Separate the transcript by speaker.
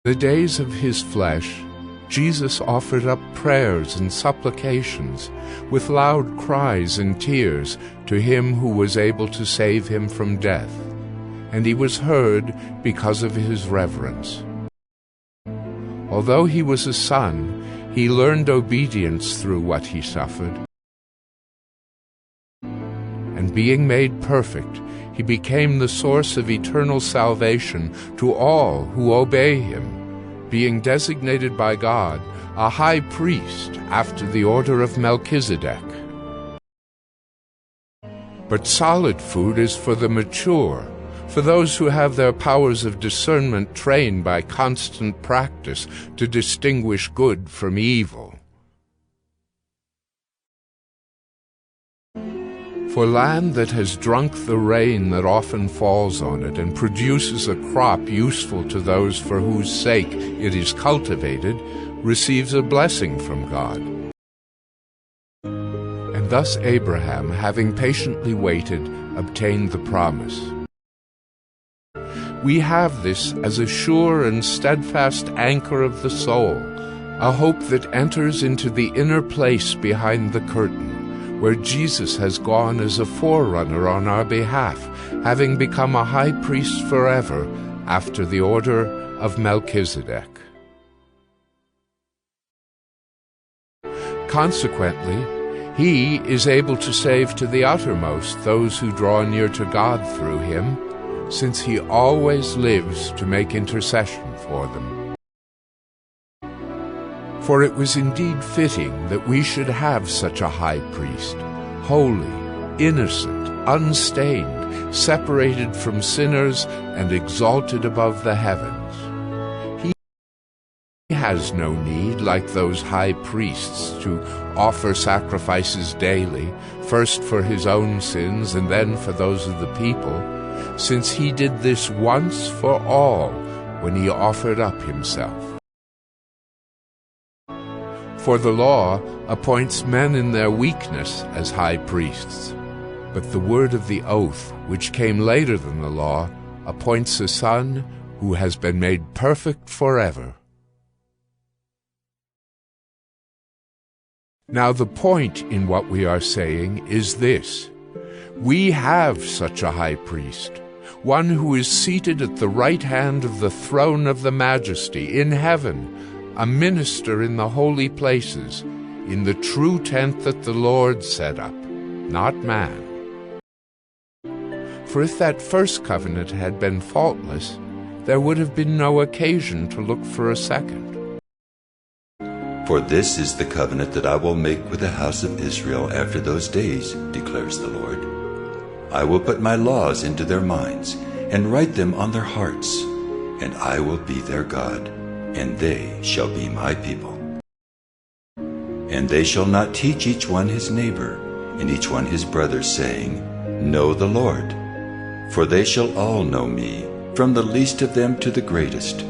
Speaker 1: the days of his flesh, Jesus offered up prayers and supplications with loud cries and tears to him who was able to save him from death, and he was heard because of his reverence. Although he was a son, he learned obedience through what he suffered. And being made perfect, he became the source of eternal salvation to all who obey him, being designated by God a high priest after the order of Melchizedek. But solid food is for the mature, for those who have their powers of discernment trained by constant practice to distinguish good from evil. For land that has drunk the rain that often falls on it and produces a crop useful to those for whose sake it is cultivated, receives a blessing from God. And thus Abraham, having patiently waited, obtained the promise. We have this as a sure and steadfast anchor of the soul, a hope that enters into the inner place behind the curtain, where Jesus has gone as a forerunner on our behalf, having become a high priest forever after the order of Melchizedek. Consequently, he is able to save to the uttermost those who draw near to God through him, since he always lives to make intercession for them. For it was indeed fitting that we should have such a high priest, holy, innocent, unstained, separated from sinners, and exalted above the heavens. He has no need, like those high priests, to offer sacrifices daily, first for his own sins and then for those of the people, since he did this once for all when he offered up himself. For the law appoints men in their weakness as high priests, but the word of the oath, which came later than the law, appoints a son who has been made perfect forever. Now the point in what we are saying is this: we have such a high priest, one who is seated at the right hand of the throne of the Majesty in heaven, a minister in the holy places, in the true tent that the Lord set up, not man. For if that first covenant had been faultless, there would have been no occasion to look for a second.
Speaker 2: For this is the covenant that I will make with the house of Israel after those days, declares the Lord. I will put my laws into their minds, and write them on their hearts, and I will be their God, and they shall be my people. And they shall not teach each one his neighbor, and each one his brother, saying, Know the Lord. For they shall all know me, from the least of them to the greatest.